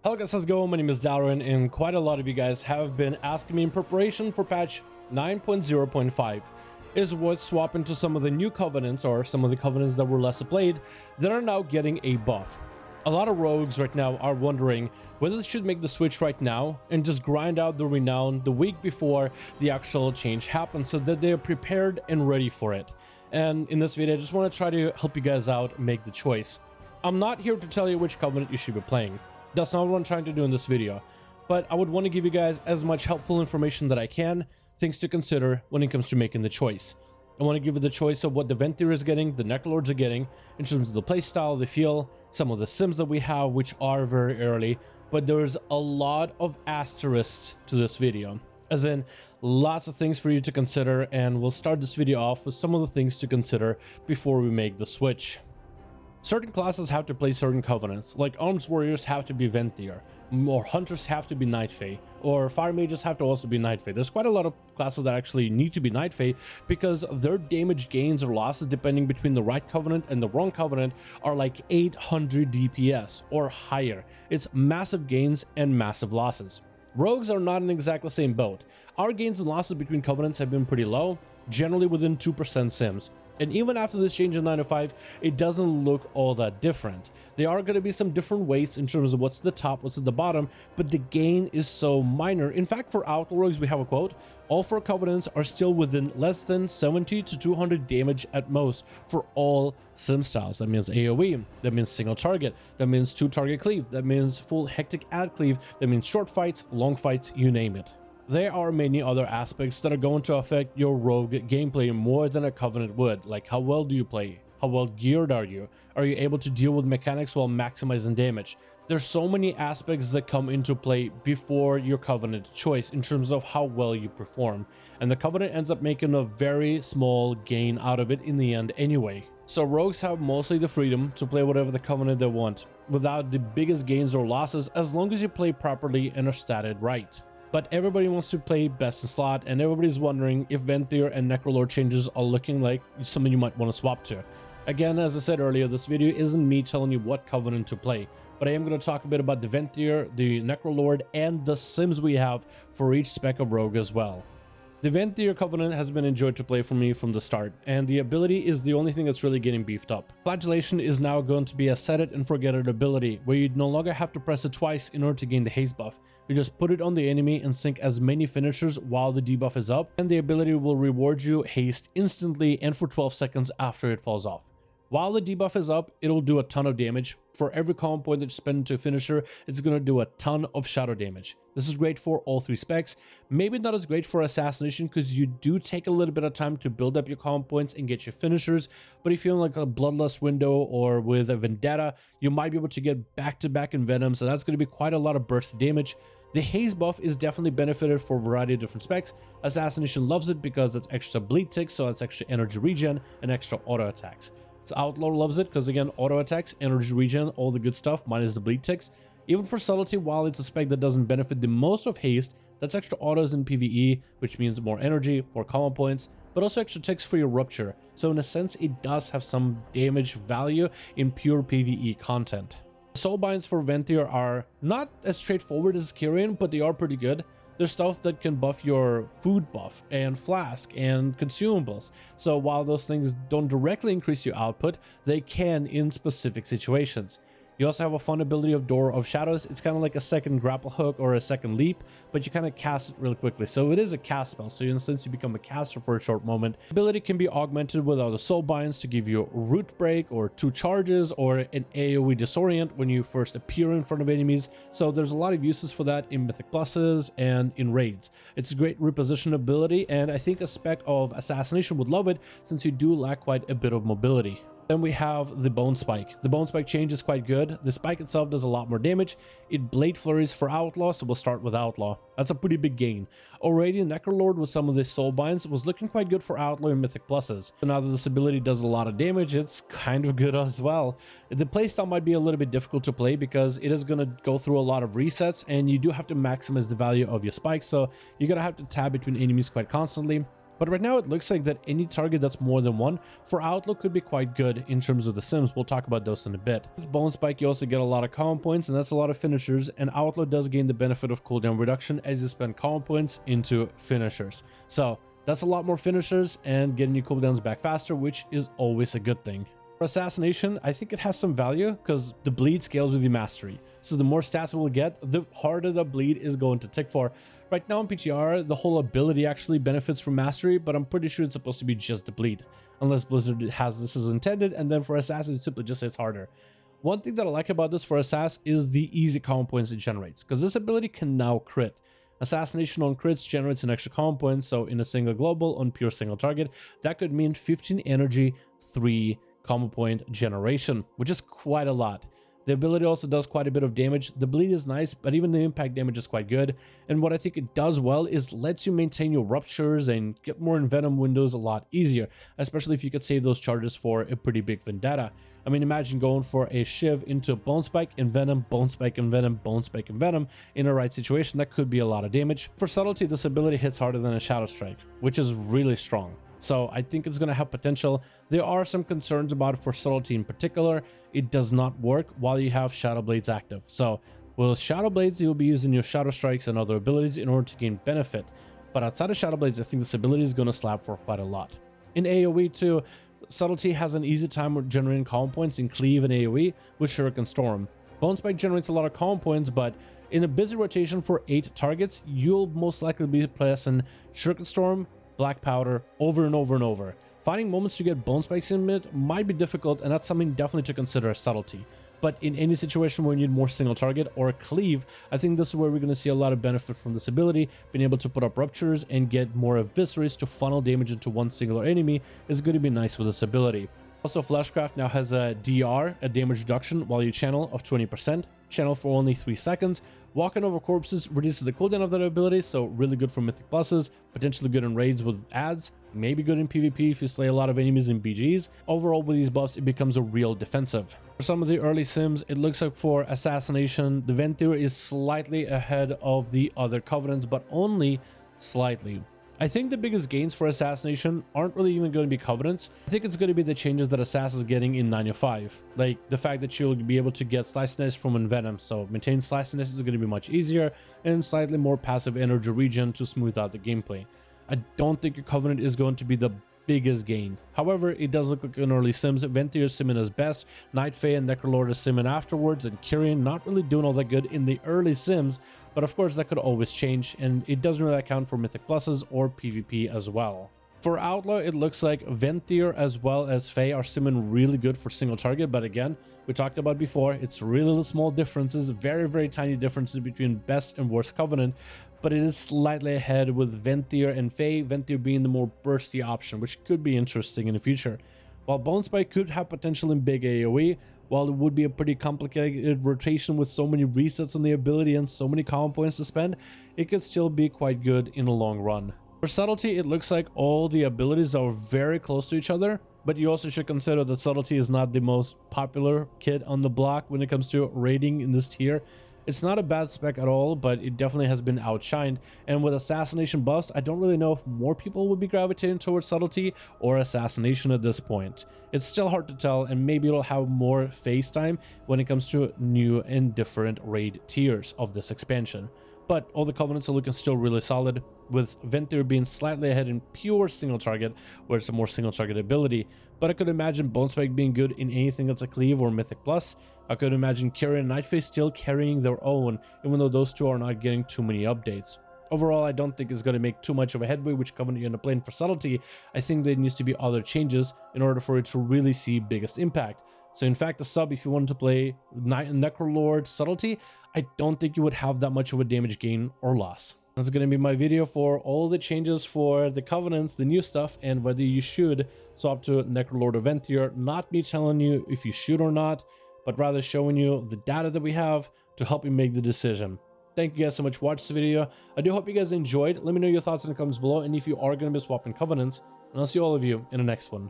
Hello guys, how's it going? My name is Dalaran, and quite a lot of you guys have been asking me in preparation for patch 9.0.5 is worth swapping to some of the new covenants or some of the covenants that were less played that are now getting a buff. A lot of rogues right now are wondering whether they should make the switch right now and just grind out the renown the week before the actual change happens so that they're prepared and ready for it. And in this video, I just want to try to help you guys out make the choice. I'm not here to tell you which covenant you should be playing. That's not what I'm trying to do in this video, but I would want to give you guys as much helpful information that I can, things to consider when it comes to making the choice. I want to give you the choice of what the Venthyr is getting, the Necrolords are getting, in terms of the playstyle, the feel, some of the sims that we have, which are very early, but there's a lot of asterisks to this video, as in lots of things for you to consider, and we'll start this video off with some of the things to consider before we make the switch. Certain classes have to play certain covenants, like arms warriors have to be Venthyr, or hunters have to be Night Fae, or fire mages have to also be Night Fae. There's quite a lot of classes that actually need to be Night Fae because their damage gains or losses depending between the right covenant and the wrong covenant are like 800 DPS or higher. It's massive gains and massive losses. Rogues are not in exactly the same boat. Our gains and losses between covenants have been pretty low, generally within 2% sims. And even after this change in 9.05, it doesn't look all that different. There are going to be some different weights in terms of what's at the top, what's at the bottom, but the gain is so minor. In fact, for Outlaw rogues, we have a quote: all 4 covenants are still within less than 70 to 200 damage at most for all sim styles. That means AoE, that means single target, that means 2 target cleave, that means full hectic ad cleave, that means short fights, long fights, you name it. There are many other aspects that are going to affect your rogue gameplay more than a covenant would, like how well do you play, how well geared are you able to deal with mechanics while maximizing damage. There's so many aspects that come into play before your covenant choice in terms of how well you perform, and the covenant ends up making a very small gain out of it in the end anyway. So rogues have mostly the freedom to play whatever the covenant they want without the biggest gains or losses, as long as you play properly and are statted right. But everybody wants to play best in slot, and everybody's wondering if Venthyr and Necrolord changes are looking like something you might want to swap to. Again, as I said earlier, this video isn't me telling you what covenant to play, but I am going to talk a bit about the Venthyr, the Necrolord, and the sims we have for each spec of rogue as well. The Venthyr covenant has been enjoyed to play for me from the start, and the ability is the only thing that's really getting beefed up. Flagellation is now going to be a set it and forget it ability, where you no longer have to press it twice in order to gain the haste buff. You just put it on the enemy and sync as many finishers while the debuff is up, and the ability will reward you haste instantly and for 12 seconds after it falls off. While the debuff is up, it'll do a ton of damage. For every common point that you spend into a finisher, it's going to do a ton of shadow damage. This is great for all 3 specs. Maybe not as great for Assassination because you do take a little bit of time to build up your common points and get your finishers. But if you're in like a Bloodlust window or with a Vendetta, you might be able to get back-to-back Envenom, so that's going to be quite a lot of burst damage. The haste buff is definitely benefited for a variety of different specs. Assassination loves it because it's extra bleed ticks, so it's extra energy regen and extra auto attacks. So Outlaw loves it because, again, auto attacks, energy regen, all the good stuff, minus the bleed ticks. Even for Subtlety, while it's a spec that doesn't benefit the most of haste, that's extra autos in PvE, which means more energy, more common points, but also extra ticks for your rupture. So in a sense, it does have some damage value in pure PvE content. Soulbinds for Venthyr are not as straightforward as Kyrian, but they are pretty good. There's stuff that can buff your food buff and flask and consumables. So while those things don't directly increase your output, they can in specific situations. You also have a fun ability of Door of Shadows. It's kind of like a second grapple hook or a second leap, but you kind of cast it really quickly. So it is a cast spell, so in a sense you become a caster for a short moment. The ability can be augmented with other soul binds to give you root break or 2 charges or an AoE disorient when you first appear in front of enemies. So there's a lot of uses for that in Mythic Pluses and in raids. It's a great reposition ability, and I think a spec of Assassination would love it since you do lack quite a bit of mobility. Then we have the Bone Spike. The Bone Spike change is quite good. The spike itself does a lot more damage. It blade flurries for Outlaw, so we'll start with Outlaw. That's a pretty big gain. Already Necrolord with some of the soul binds was looking quite good for Outlaw and Mythic Pluses. So now that this ability does a lot of damage, it's kind of good as well. The playstyle might be a little bit difficult to play because it is going to go through a lot of resets, and you do have to maximize the value of your spikes, so you're going to have to tab between enemies quite constantly. But right now it looks like that any target that's more than one for Outlaw could be quite good in terms of the sims. We'll talk about those in a bit. With Bone Spike, you also get a lot of common points, and that's a lot of finishers, and Outlaw does gain the benefit of cooldown reduction as you spend common points into finishers. So that's a lot more finishers and getting your cooldowns back faster, which is always a good thing. For Assassination, I think it has some value because the bleed scales with your mastery. So the more stats we'll get, the harder the bleed is going to tick for. Right now in PTR, the whole ability actually benefits from mastery, but I'm pretty sure it's supposed to be just the bleed. Unless Blizzard has this as intended, and then for Assassin, it simply just hits harder. One thing that I like about this for Assassin is the easy common points it generates, because this ability can now crit. Assassination on crits generates an extra common point, so in a single global on pure single target, that could mean 15 energy, 3 common point generation, which is quite a lot. The ability also does quite a bit of damage. The bleed is nice, but even the impact damage is quite good. And what I think it does well is lets you maintain your ruptures and get more envenom windows a lot easier, especially if you could save those charges for a pretty big vendetta. I mean, imagine going for a shiv into Bone Spike, Envenom, Bone Spike, Envenom, Bone Spike, Envenom in a right situation. That could be a lot of damage. For Subtlety, this ability hits harder than a Shadow Strike, which is really strong. So I think it's going to have potential. There are some concerns about it for Subtlety in particular. It does not work while you have Shadow Blades active. So with Shadow Blades, you'll be using your Shadow Strikes and other abilities in order to gain benefit. But outside of Shadow Blades, I think this ability is going to slap for quite a lot. In AoE too, Subtlety has an easy time with generating common points in Cleave and AoE with Shuriken Storm. Bone Spike generates a lot of common points, but in a busy rotation for 8 targets, you'll most likely be pressing Shuriken Storm, Black Powder over and over and over. Finding moments to get Bone Spikes in mid might be difficult, and that's something definitely to consider as Subtlety. But in any situation where you need more single target or a cleave, I think this is where we're going to see a lot of benefit from this ability. Being able to put up ruptures and get more eviscerates to funnel damage into one singular enemy is going to be nice with this ability. Also, Fleshcraft now has a DR, a damage reduction while you channel, of 20%. Channel for only 3 seconds. Walking over corpses reduces the cooldown of that ability, so really good for mythic pluses, potentially good in raids with adds, maybe good in PvP if you slay a lot of enemies in BGs. Overall, with these buffs, it becomes a real defensive. For some of the early sims, it looks like for Assassination, the Venthyr is slightly ahead of the other Covenants, but only slightly. I think the biggest gains for Assassination aren't really even going to be Covenants. I think it's going to be the changes that Assassin is getting in 905. Like the fact that you'll be able to get Sliciness from Envenom, so maintain Sliciness is going to be much easier, and slightly more passive energy regen to smooth out the gameplay. I don't think your Covenant is going to be the biggest gain. However, it does look like in early sims, Venthyr is simming as best, Night Fae and Necrolord is simming afterwards, and Kyrian not really doing all that good in the early sims, but of course that could always change, and it doesn't really account for mythic pluses or PvP as well. For Outlaw, it looks like Venthyr as well as Fae are simming really good for single target, but again, we talked about before, it's really small differences, very tiny differences between best and worst Covenant, but it is slightly ahead with Venthyr and Fae, Venthyr being the more bursty option, which could be interesting in the future. While Bone Spike could have potential in big AoE, while it would be a pretty complicated rotation with so many resets on the ability and so many common points to spend, it could still be quite good in the long run. For Subtlety, it looks like all the abilities are very close to each other, but you also should consider that Subtlety is not the most popular kit on the block when it comes to rating in this tier. It's not a bad spec at all, but it definitely has been outshined, and with Assassination buffs, I don't really know if more people would be gravitating towards Subtlety or Assassination at this point. It's still hard to tell, and maybe it'll have more face time when it comes to new and different raid tiers of this expansion. But all the Covenants are looking still really solid, with Venthyr being slightly ahead in pure single target, where it's a more single target ability. But I could imagine Bone Spike being good in anything that's a cleave or mythic plus. I could imagine Kyrian and Night Fae still carrying their own, even though those two are not getting too many updates. Overall, I don't think it's going to make too much of a headway which Covenant you're going to play in for Subtlety. I think there needs to be other changes in order for it to really see biggest impact. So in fact, a sub, if you wanted to play Necrolord Subtlety, I don't think you would have that much of a damage gain or loss. That's going to be my video for all the changes for the Covenants, the new stuff, and whether you should swap to Necrolord or Venthyr. Not me telling you if you should or not, but rather showing you the data that we have to help you make the decision. Thank you guys so much for watching this video. I do hope you guys enjoyed. Let me know your thoughts in the comments below, and if you are going to be swapping Covenants, and I'll see all of you in the next one.